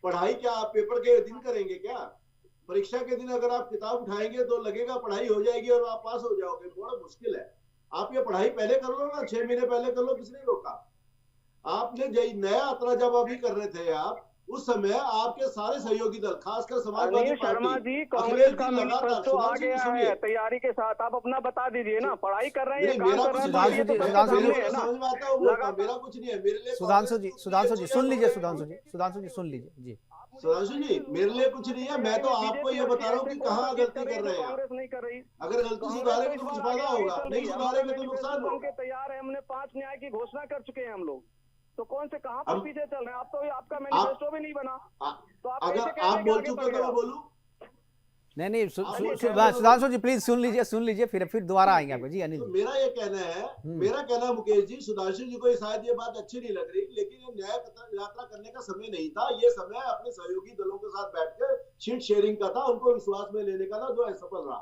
पढ़ाई क्या आप पेपर के दिन करेंगे क्या? परीक्षा के दिन अगर आप किताब उठाएंगे तो लगेगा पढ़ाई हो जाएगी और आप पास हो जाओगे, बड़ा मुश्किल है। आप ये पढ़ाई पहले कर लो ना, 6 महीने पहले कर लो, किसने रोका? आपने नया यात्रा जब अभी कर रहे थे आप, उस समय आपके सारे सहयोगी दल, खासकर समाजवादी शर्मा पार्टी, जी, कांग्रेस का लगातार मैनिफेस्टो आ गया है तैयारी के साथ, आप अपना बता दीजिए ना। पढ़ाई कर रहे हैं, काम कर रहे हैं, सुधांशु जी, समझ में आता है, मेरा कुछ नहीं है, मेरे लिए सुधांशु जी सुन लीजिए, सुधांशु जी सुन लीजिए जी। सुधांशु जी, मेरे लिए कुछ नहीं है, मैं तो आपको ये बता रहा हूँ कि कहाँ गलती कर रहे हैं। कांग्रेस नहीं कर रही। अगर गलती सुधारेंगे तो कुछ फायदा होगा, नहीं सुधारेंगे तो नुकसान होगा। तैयार है, हमने 5 न्याय की घोषणा कर चुके हैं हम लोग, तो कौन से कहाँ पर पीछे चल रहे हैं? आप तो आपका मैनिफेस्टो भी नहीं बना, तो आप अगर आप बोल चुके तो मैं बोलूं? नहीं सुधांशु जी प्लीज सुन लीजिए, फिर दोबारा आएंगे आपको जी। अनिल तो मेरा ये कहना है, मुकेश जी, सुधांशु जी को शायद ये बात अच्छी नहीं लग रही, लेकिन ये न्याय यात्रा करने का समय नहीं था। ये समय अपने सहयोगी दलों के साथ बैठकर सीट शेयरिंग का था, उनको विश्वास में लेने का था, जो असफल रहा।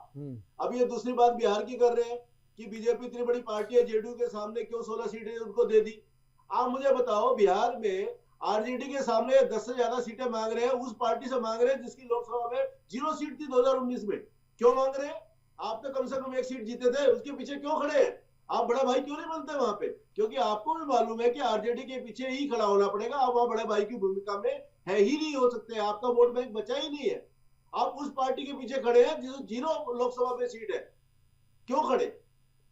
अब ये दूसरी बात बिहार की कर रहे हैं कि बीजेपी इतनी बड़ी पार्टी है, जेडीयू के सामने क्यों 16 सीटें उनको दे दी। आप मुझे बताओ, बिहार में आरजेडी के सामने 10 से ज्यादा सीटें मांग रहे हैं, उस पार्टी से मांग रहे हैं जिसकी लोकसभा में 0 सीट थी 2019 में। क्यों मांग रहे हैं? आप तो कम से कम 1 सीट जीते थे, उसके पीछे क्यों खड़े हैं? आप बड़ा भाई क्यों नहीं बनते वहां पे? क्योंकि आपको भी मालूम है कि आरजेडी के पीछे ही खड़ा होना पड़ेगा। आप वहां बड़े भाई की भूमिका में है ही नहीं हो सकते, आपका वोट बैंक बचा ही नहीं है। आप उस पार्टी के पीछे खड़े हैं जिस 0 लोकसभा में सीट है, क्यों खड़े?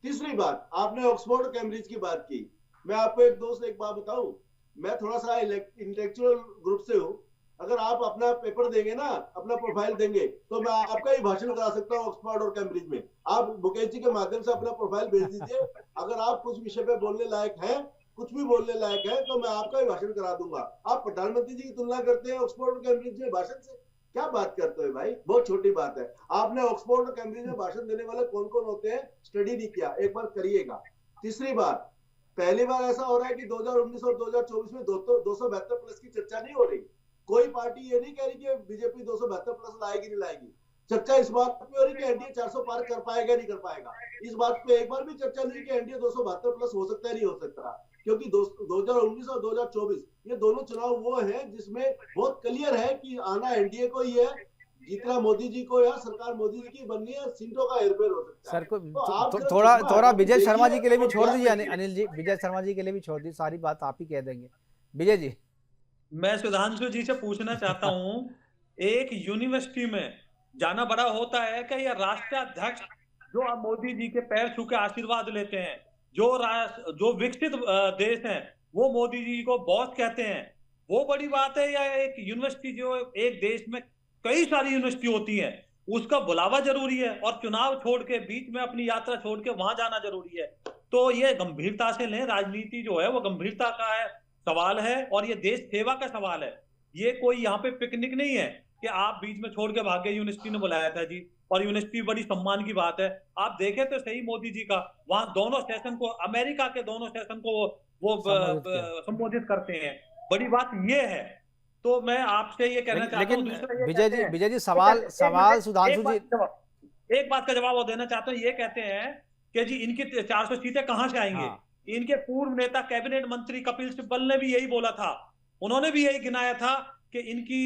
तीसरी बात, आपने ऑक्सफोर्ड कैम्ब्रिज की बात की। मैं आपको एक बात बताऊं, मैं थोड़ा सा इंटेलेक्चुअल ग्रुप से हूं। अगर आप अपना पेपर देंगे ना, अपना प्रोफाइल देंगे, तो मैं आपका ही भाषण करा सकता हूँ ऑक्सफोर्ड और कैम्ब्रिज में। आप मुकेश जी के माध्यम से अपना प्रोफाइल भेज दीजिए। अगर आप कुछ विषय पे बोलने लायक हैं, कुछ भी बोलने लायक है, तो मैं आपका ही भाषण करा दूंगा। आप प्रधानमंत्री जी की तुलना करते हैं ऑक्सफोर्ड और कैम्ब्रिज में भाषण से? क्या बात करते हो भाई, बहुत छोटी बात है। आपने ऑक्सफोर्ड और कैम्ब्रिज में भाषण देने वाले कौन कौन होते हैं स्टडी नहीं किया, एक बार करिएगा। तीसरी बात, पहली बार ऐसा हो रहा है कि 2019 और 2024 में 272 प्लस की चर्चा नहीं हो रही। कोई पार्टी ये नहीं कह रही कि बीजेपी 272 प्लस लाएगी नहीं लाएगी। चर्चा इस बात पे हो रही कि एनडीए 400 पार कर पाएगा नहीं कर पाएगा। इस बात पे एक बार भी चर्चा नहीं कि एनडीए 272 प्लस हो सकता है नहीं हो सकता। क्योंकि 2019 और 2024 ये दोनों चुनाव वो है जिसमें बहुत क्लियर है कि आना एनडीए को ही है, जीतना मोदी जी को, या सरकार मोदी जी की बननी है, सीटों का हेरफेर हो सकता है। सर को थोड़ा विजय शर्मा जी के लिए भी छोड़ दीजिए। अनिल जी, विजय शर्मा जी के लिए भी छोड़ दीजिए, सारी बात आप ही कह देंगे। विजय जी, मैं सुधांशु जी से पूछना चाहता हूं, एक यूनिवर्सिटी में जाना बड़ा होता है कि यह राष्ट्राध्यक्ष जो मोदी जी के पैर छू के आशीर्वाद लेते हैं, जो विकसित देश हैं वो मोदी जी को बॉस कहते हैं, वो बड़ी बात है? या एक यूनिवर्सिटी जो एक देश में कई सारी यूनिवर्सिटी होती है उसका बुलावा जरूरी है, और चुनाव छोड़ के बीच में अपनी यात्रा छोड़ के वहां जाना जरूरी है? तो ये गंभीरता से लें, राजनीति जो है वो गंभीरता का है सवाल है, और ये देश सेवा का सवाल है। ये कोई यहाँ पे पिकनिक नहीं है कि आप बीच में छोड़ के भागे। यूनिवर्सिटी ने बुलाया था जी, और यूनिवर्सिटी बड़ी सम्मान की बात है। आप देखें तो सही, मोदी जी का वहां दोनों सेशन को, अमेरिका के दोनों सेशन को वो संबोधित करते हैं, बड़ी बात ये है। तो मैं आपसे ये कहना चाहता हूँ, विजय जी सवाल सुधांशु जी, एक बात का जवाब देना चाहता हूँ। ये कहते हैं कि जी इनकी 400 सीटें कहां से आएंगे? इनके पूर्व नेता कैबिनेट मंत्री कपिल सिब्बल ने भी यही बोला था, उन्होंने भी यही गिनाया था कि इनकी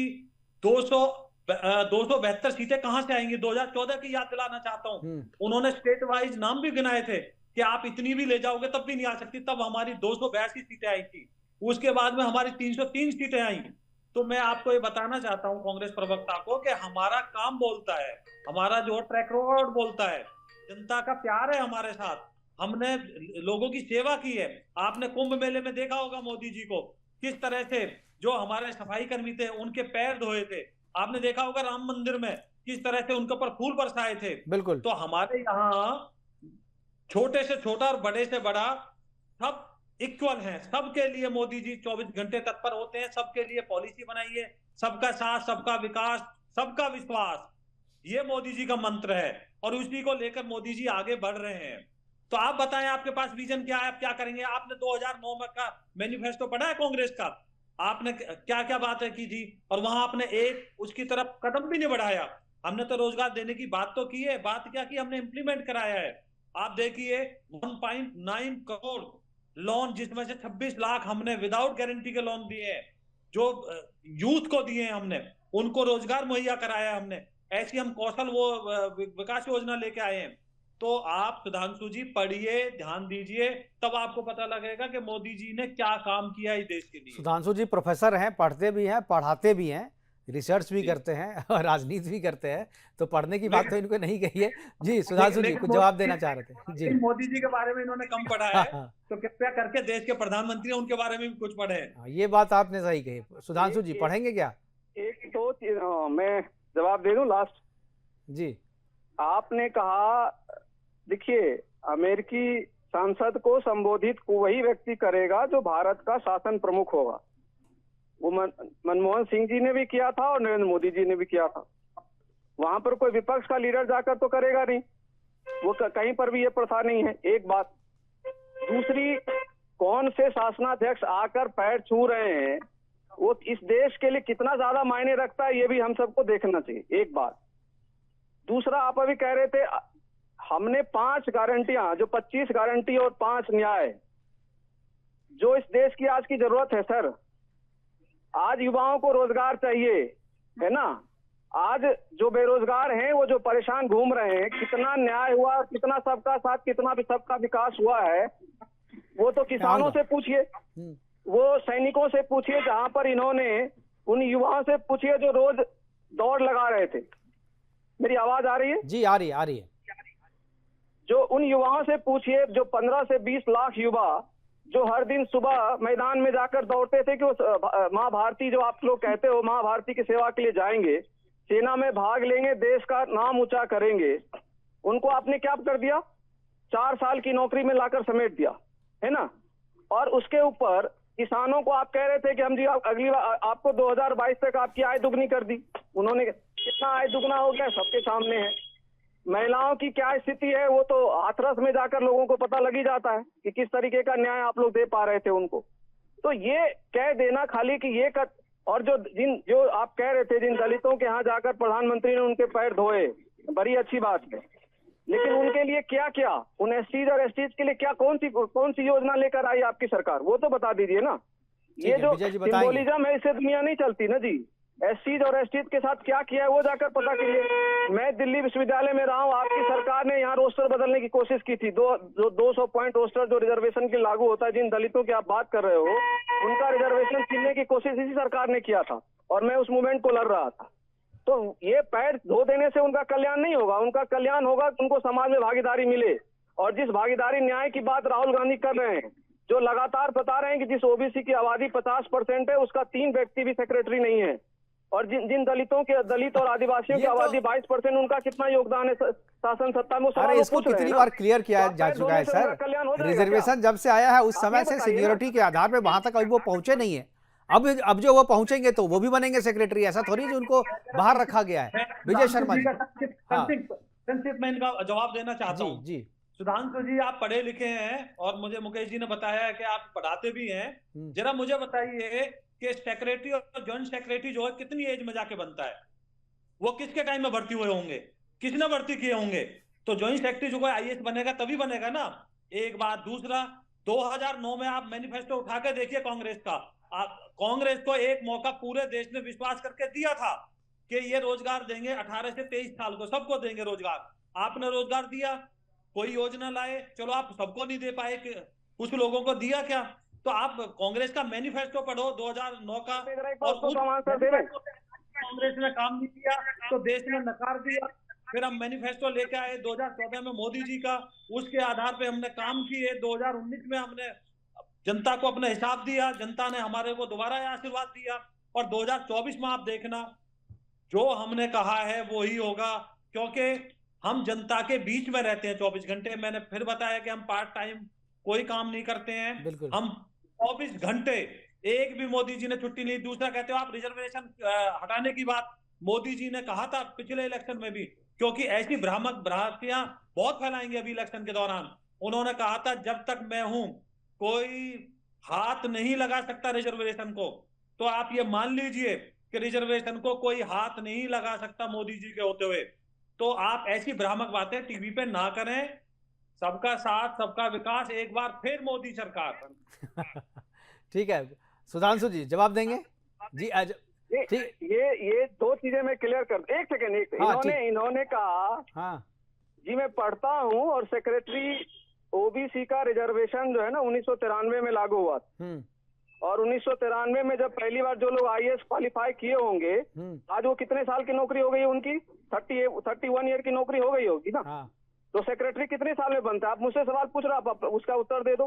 272 सीटें कहां से आएंगी। 2014 की याद दिलाना चाहता हूं, उन्होंने स्टेट वाइज नाम भी गिनाए थे कि आप इतनी भी ले जाओगे तब भी नहीं आ सकती। तब हमारी 282 सीटें आई थी, उसके बाद में हमारी 303 सीटें आई। तो मैं आपको ये बताना चाहता हूं कांग्रेस प्रवक्ता को कि हमारा काम बोलता है, हमारा जो ट्रैक रिकॉर्ड बोलता है, जनता का प्यार है हमारे साथ, हमने लोगों की सेवा की है। आपने कुंभ मेले में देखा होगा मोदी जी को किस तरह से जो हमारे सफाई कर्मी थे उनके पैर धोए थे। आपने देखा होगा राम मंदिर में किस तरह से उनके ऊपर फूल बरसाए थे। बिल्कुल। तो हमारे यहाँ छोटे से छोटा और बड़े से बड़ा सब इक्वल हैं, सबके लिए मोदी जी 24 घंटे तत्पर होते हैं, सबके लिए पॉलिसी बनाई है, सबका साथ, सबका विकास, सबका विश्वास, ये मोदी जी का मंत्र है, और उसी को लेकर मोदी जी आगे बढ़ रहे हैं। तो आप बताएं, आपके पास विजन क्या है, आप क्या करेंगे? आपने 2009 में का मैनिफेस्टो पढ़ा है कांग्रेस का? आपने क्या क्या बातें की थी, और वहां आपने एक उसकी तरफ कदम भी नहीं बढ़ाया। हमने तो रोजगार देने की बात तो की है, बात क्या की, हमने इंप्लीमेंट कराया है। आप देखिए 1.9 करोड़ लोन, जिसमें से 26 लाख हमने विदाउट गारंटी के लोन दिए हैं, जो यूथ को दिए हैं, हमने उनको रोजगार मुहैया कराया हमने। ऐसी हम कौशल वो विकास योजना लेके आए हैं। तो आप सुधांशु जी पढ़िए, ध्यान दीजिए, तब आपको पता लगेगा कि मोदी जी ने क्या काम किया है इस देश के लिए। सुधांशु जी प्रोफेसर हैं, पढ़ते भी हैं, पढ़ाते भी हैं, रिसर्च भी जी। करते हैं और राजनीति भी करते हैं, तो पढ़ने की बात तो लेकिन इनको नहीं कही है। जी सुधांशु जी कुछ जवाब देना चाह रहे थे। जी मोदी जी के बारे में इन्होंने कम पढ़ा है, तो कृपया करके देश के प्रधानमंत्री हैं, उनके बारे में भी कुछ पढ़े। ये बात आपने सही कही। सुधांशु जी पढ़ेंगे क्या? एक तो मैं जवाब दे दूं लास्ट। जी आपने कहा, देखिए, अमेरिकी सांसद को संबोधित वही व्यक्ति करेगा जो भारत का शासन प्रमुख होगा। वो मनमोहन सिंह जी ने भी किया था और नरेंद्र मोदी जी ने भी किया था। वहां पर कोई विपक्ष का लीडर जाकर तो करेगा नहीं, वो कहीं पर भी ये प्रथा नहीं है। एक बात। दूसरी, कौन से शासनाध्यक्ष आकर पैर छू रहे हैं, वो इस देश के लिए कितना ज्यादा मायने रखता है, ये भी हम सबको देखना चाहिए। एक बात। दूसरा, आप अभी कह रहे थे हमने 5 गारंटियां, जो 25 गारंटी और 5 न्याय, जो इस देश की आज की जरूरत है सर। आज युवाओं को रोजगार चाहिए, है ना। आज जो बेरोजगार हैं, वो जो परेशान घूम रहे हैं, कितना न्याय हुआ और कितना सबका साथ, कितना भी सबका विकास हुआ है, वो तो किसानों से पूछिए, वो सैनिकों से पूछिए जहां पर इन्होंने, उन युवाओं से पूछिए जो रोज दौड़ लगा रहे थे। मेरी आवाज आ रही है? जी आ रही है। जो उन युवाओं से पूछिए जो 15 से 20 लाख युवा जो हर दिन सुबह मैदान में जाकर दौड़ते थे कि वो माँ भारती, जो आप लोग कहते हो, माँ भारती की सेवा के लिए जाएंगे, सेना में भाग लेंगे, देश का नाम ऊंचा करेंगे। उनको आपने क्या कर दिया? 4 साल की नौकरी में लाकर समेट दिया, है ना। और उसके ऊपर किसानों को आप कह रहे थे कि हम जी अगली बार आपको 2022 तक आपकी आय दुगनी कर दी। उन्होंने कितना आय दुगना हो गया सबके सामने है। महिलाओं की क्या स्थिति है, वो तो हाथरस में जाकर लोगों को पता लग ही जाता है कि किस तरीके का न्याय आप लोग दे पा रहे थे उनको। तो ये कह देना खाली कि ये कर, और जो आप कह रहे थे जिन दलितों के यहाँ जाकर प्रधानमंत्री ने उनके पैर धोए, बड़ी अच्छी बात है, लेकिन उनके लिए क्या किया? उन एसटीज और एसटीज के लिए क्या, कौन सी योजना लेकर आई आपकी सरकार, वो तो बता दीजिए ना। ये जो सिंबोलिज्म है, इससे दुनिया नहीं चलती ना जी। एसटीज और एसटीज के साथ क्या किया है वो जाकर पता कीजिए। मैं दिल्ली विश्वविद्यालय में रहा हूँ, आपकी सरकार ने यहाँ रोस्टर बदलने की कोशिश की थी। 200 पॉइंट रोस्टर जो रिजर्वेशन के लागू होता है, जिन दलितों की आप बात कर रहे हो, उनका रिजर्वेशन छीनने की कोशिश इसी सरकार ने किया था और मैं उस मूवमेंट को लड़ रहा था। तो ये पैर धो देने से उनका कल्याण नहीं होगा। उनका कल्याण होगा कि उनको समाज में भागीदारी मिले। और जिस भागीदारी न्याय की बात राहुल गांधी कर रहे हैं, जो लगातार बता रहे हैं कि जिस ओबीसी की आबादी 50% है, उसका 3 व्यक्ति भी सेक्रेटरी नहीं है, और जिन दलित और आदिवासियों की आबादी 22%, उनका कितना योगदान है शासन सत्ता में? अरे इसको कितनी बार क्लियर किया जा चुका है सर। रिजर्वेशन जब से आया है उस समय से सीनियरिटी के आधार पर वहां तक अभी वो पहुंचे नहीं है। अब जो वो पहुंचेंगे तो वो भी बनेंगे सेक्रेटरी। ऐसा थोड़ी उनको बाहर रखा गया है। विजय शर्मा जी, संक्षिप्त में इनका जवाब देना चाहता हूँ। जी सुधांशु जी, आप पढ़े लिखे हैं और मुझे मुकेश जी ने बताया है कि आप पढ़ाते भी हैं। जरा मुझे बताइए कि सेक्रेटरी और जॉइंट सेक्रेटरी जो है कितनी एज में जाके बनता है? वो किसके टाइम में भर्ती हुए होंगे? किसने भर्ती किए होंगे? तो जॉइंट सेक्रेटरी जो कोई आईएएस बनेगा तभी बनेगा ना। एक बात। दूसरा, 2009 में आप मैनिफेस्टो उठा के देखिए कांग्रेस का। कांग्रेस को एक मौका पूरे देश ने विश्वास करके दिया था कि ये रोजगार देंगे 18 से 23 साल को, सबको देंगे रोजगार। आपने रोजगार दिया? कोई योजना लाए? चलो आप सबको नहीं दे पाए, कुछ लोगों को दिया क्या? तो आप कांग्रेस का मैनिफेस्टो पढ़ो 2009 का, और कांग्रेस ने काम नहीं किया तो देश ने नकार दिया। फिर हम मैनिफेस्टो लेके आए 2014 में मोदी जी का, उसके आधार पे हमने काम किए। 2019 में हमने जनता को अपना हिसाब दिया, जनता ने हमारे को दोबारा आशीर्वाद दिया। और 2024 में आप देखना, जो हमने कहा है वो ही होगा, क्योंकि हम जनता के बीच में रहते हैं 24 घंटे। मैंने फिर बताया कि हम पार्ट टाइम कोई काम नहीं करते हैं। हम 24 घंटे, एक भी मोदी जी ने छुट्टी नहीं। दूसरा, कहते हो आप रिजर्वेशन हटाने की बात, मोदी जी ने कहा था पिछले इलेक्शन में भी, क्योंकि ऐसी भ्रामक भ्रांतियां बहुत फैलाएंगे अभी इलेक्शन के दौरान। उन्होंने कहा था जब तक मैं हूं कोई हाथ नहीं लगा सकता रिजर्वेशन को। तो आप ये मान लीजिए कि रिजर्वेशन को कोई हाथ नहीं लगा सकता मोदी जी के होते हुए। तो आप ऐसी भ्रामक बातें टीवी पे ना करें। सबका साथ, सबका विकास, एक बार फिर मोदी सरकार। ठीक है, सुधांशु जी जवाब देंगे? जी ये दो चीजें मैं क्लियर कर, एक सेकेंड, इन्होंने कहा हाँ जी मैं पढ़ता हूँ और सेक्रेटरी ओबीसी का रिजर्वेशन जो है ना 1993 में लागू हुआ, और 1993 में जब पहली बार जो लोग आईएएस क्वालिफाई किए होंगे, आज वो कितने साल की नौकरी हो गई उनकी? 31 ईयर की नौकरी हो गई होगी ना। तो सेक्रेटरी कितने साल में बनता है? आप मुझसे सवाल पूछ रहे, आप उसका उत्तर दे दो।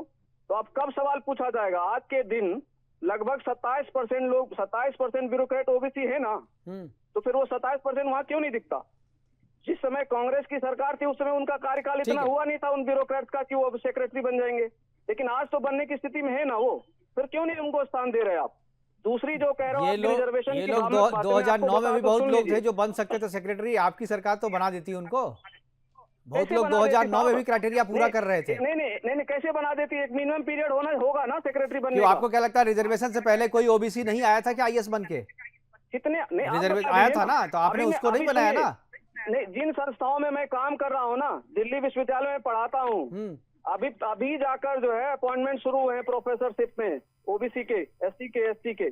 तो अब कब सवाल पूछा जाएगा? आज के दिन लगभग 27% ब्यूरोक्रेट ओबीसी है ना, तो फिर वो 27% वहां क्यों नहीं दिखता? जिस समय कांग्रेस की सरकार थी उस समय उनका कार्यकाल इतना हुआ नहीं था उन ब्यूरोक्रेट्स का कि वो सेक्रेटरी बन जाएंगे, लेकिन आज तो बनने की स्थिति में है ना वो, फिर क्यों नहीं उनको स्थान दे रहे आप? दूसरी जो कह रहे हो रिजर्वेशन, ये लोग 2009 में भी बहुत लोग थे जो बन सकते थे सेक्रेटरी, आपकी सरकार तो बना देती उनको। बहुत लोग 2009 में भी क्राइटेरिया पूरा कर रहे थे। नहीं, कैसे बना देती? एक मिनिमम पीरियड होगा ना सेक्रेटरी बनने का। आपको क्या लगता है रिजर्वेशन से पहले कोई ओबीसी नहीं आया था क्या आईएएस बन के? कितने रिजर्वेशन आया था ना, तो आपने उसको नहीं बनाया ना। नहीं, जिन संस्थाओं में मैं काम कर रहा हूँ ना, दिल्ली विश्वविद्यालय में पढ़ाता हूँ, अभी जाकर जो है अपॉइंटमेंट शुरू हुए हैं प्रोफेसरशिप में ओबीसी के, एससी के, एसटी के,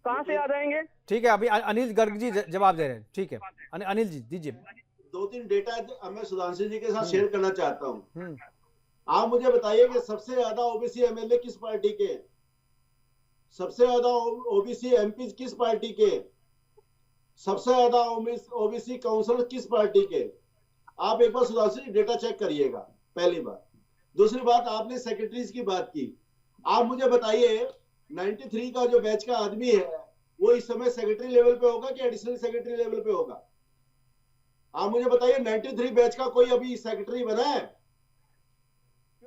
कहाँ से आ जाएंगे? ठीक है, अभी अनिल गर्ग जी जवाब दे रहे हैं। ठीक है अनिल जी दीजिए। 2-3 डेटा मैं सुधांशु जी के साथ शेयर करना चाहता हूँ। आप मुझे बताइए कि सबसे ज्यादा ओबीसी एमएलए किस पार्टी के, सबसे ज्यादा ओबीसी एमपी किस पार्टी के, सबसे ज्यादा ओबीसी काउंसिलर किस पार्टी के? आप एक बार सुधांशु जी डेटा चेक करिएगा, पहली बात। दूसरी बात, आपने सेक्रेटरीज की बात की, आप मुझे बताइए 93 का जो बैच का आदमी है वो इस समय सेक्रेटरी लेवल पे होगा कि एडिशनल सेक्रेटरी लेवल पे होगा? आप मुझे बताइए 93 बैच का कोई अभी सेक्रेटरी बना है?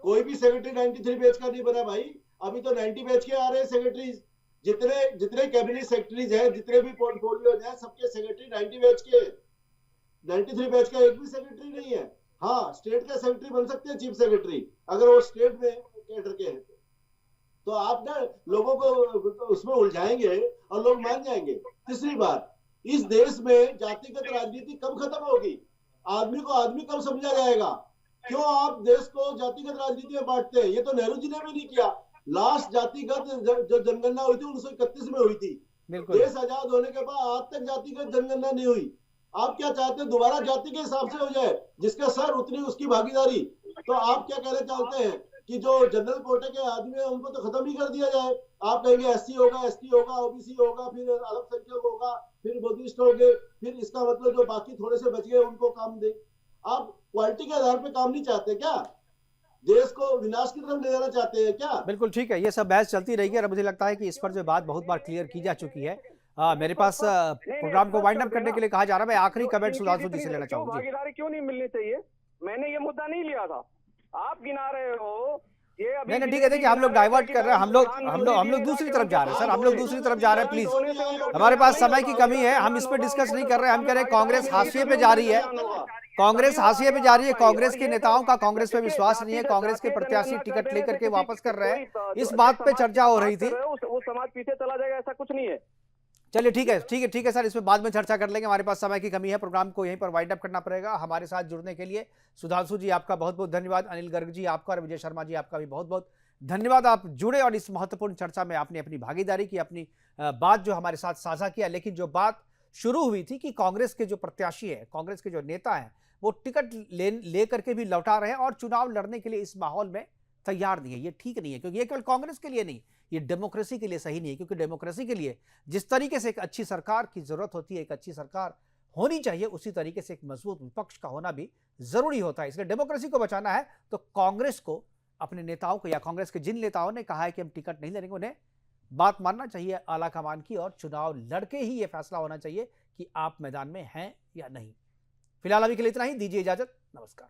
कोई भी सेक्रेटरी 93 बैच का नहीं बना भाई। अभी तो 90 बैच के आ रहे हैं सेक्रेटरीज। जितने कैबिनेट सेक्रेटरीज हैं, जितने भी पोर्टफोलियोज हैं, सबके सेक्रेटरी 90 बैच के। 93 बैच का एक भी सेक्रेटरी नहीं है। हाँ, स्टेट का सेक्रेटरी बन सकते हैं चीफ सेक्रेटरी, अगर वो स्टेट में कैडर के हैं तो आप ना लोगों को उसमें उलझाएंगे और लोग मान जाएंगे। तीसरी बात, इस देश में जातिगत राजनीति कब खत्म होगी? आदमी को आदमी कब समझा जाएगा? क्यों आप देश को जातिगत राजनीति में बांटते हैं? ये तो नेहरू जी ने भी नहीं किया। लास्ट जातिगत जो जनगणना हुई थी 1931 में हुई थी। देश आजाद होने के बाद आज तक जातिगत जनगणना नहीं हुई। आप क्या चाहते हैं? दोबारा जाति के हिसाब से हो जाए, जिसका सर उतनी उसकी भागीदारी। तो आप क्या कहना चाहते हैं कि जो जनरल कोटे के आदमी है उनको तो खत्म ही कर दिया जाए? आप कहेंगे एससी होगा, एसटी होगा, ओबीसी होगा, फिर अल्पसंख्यक होगा, फिर बुद्धिस्ट होंगे, फिर इसका मतलब जो बाकी थोड़े से बच गए उनको काम दे। आप क्वालिटी के आधार पे काम नहीं चाहते क्या? देश को विनाश की तरफ ले जाना चाहते हैं क्या? बिल्कुल ठीक है, ये सब बहस चलती रहेगी और मुझे लगता है कि इस पर जो बात बहुत बार क्लियर की जा चुकी है। मेरे पास प्रोग्राम को वाइंड अप करने के लिए कहा जा रहा है। मैं आखिरी कमेंट सुधांशु जी से लेना चाहूंगा। भागीदारी क्यों नहीं मिलनी चाहिए? मैंने ये मुद्दा नहीं लिया था, आप गिना रहे हो ये अभी। नहीं ठीक है, देखिए हम लोग डाइवर्ट कर रहे हैं, हम लोग दूसरी तरफ जा रहे हैं सर, हम लोग दूसरी तरफ जा रहे हैं। प्लीज, हमारे पास समय की कमी है, हम इस पर डिस्कस नहीं कर रहे हैं। हम कह रहे हैं कांग्रेस हाशिए पे जा रही है, कांग्रेस हाशिए पे जा रही है, कांग्रेस के नेताओं का कांग्रेस पे विश्वास नहीं है, कांग्रेस के प्रत्याशी टिकट लेकर के वापस कर रहे हैं, इस बात पे चर्चा हो रही थी। वो समाज पीछे चला जाएगा ऐसा कुछ नहीं है। चलिए ठीक है सर, इसमें बाद में चर्चा कर लेंगे। हमारे पास समय की कमी है, प्रोग्राम को यहीं पर वाइंड अप करना पड़ेगा। हमारे साथ जुड़ने के लिए सुधांशु जी आपका बहुत बहुत धन्यवाद, अनिल गर्ग जी आपका और विजय शर्मा जी आपका भी बहुत बहुत धन्यवाद। आप जुड़े और इस महत्वपूर्ण चर्चा में आपने अपनी भागीदारी की, अपनी बात जो हमारे साथ साझा किया। लेकिन जो बात शुरू हुई थी कि कांग्रेस के जो प्रत्याशी है, कांग्रेस के जो नेता हैं, वो टिकट ले करके भी लौटा रहे हैं और चुनाव लड़ने के लिए इस माहौल में तैयार नहीं है। ये ठीक नहीं है, क्योंकि ये केवल कांग्रेस के लिए नहीं, ये डेमोक्रेसी के लिए सही नहीं है। क्योंकि डेमोक्रेसी के लिए जिस तरीके से एक अच्छी सरकार की जरूरत होती है, एक अच्छी सरकार होनी चाहिए, उसी तरीके से एक मजबूत विपक्ष का होना भी जरूरी होता है। इसलिए डेमोक्रेसी को बचाना है तो कांग्रेस को, अपने नेताओं को, या कांग्रेस के जिन नेताओं ने कहा है कि हम टिकट नहीं लेंगे, उन्हें बात मानना चाहिए आला कमान की, और चुनाव लड़के ही यह फैसला होना चाहिए कि आप मैदान में हैं या नहीं। फिलहाल अभी के लिए इतना ही, दीजिए इजाजत, नमस्कार।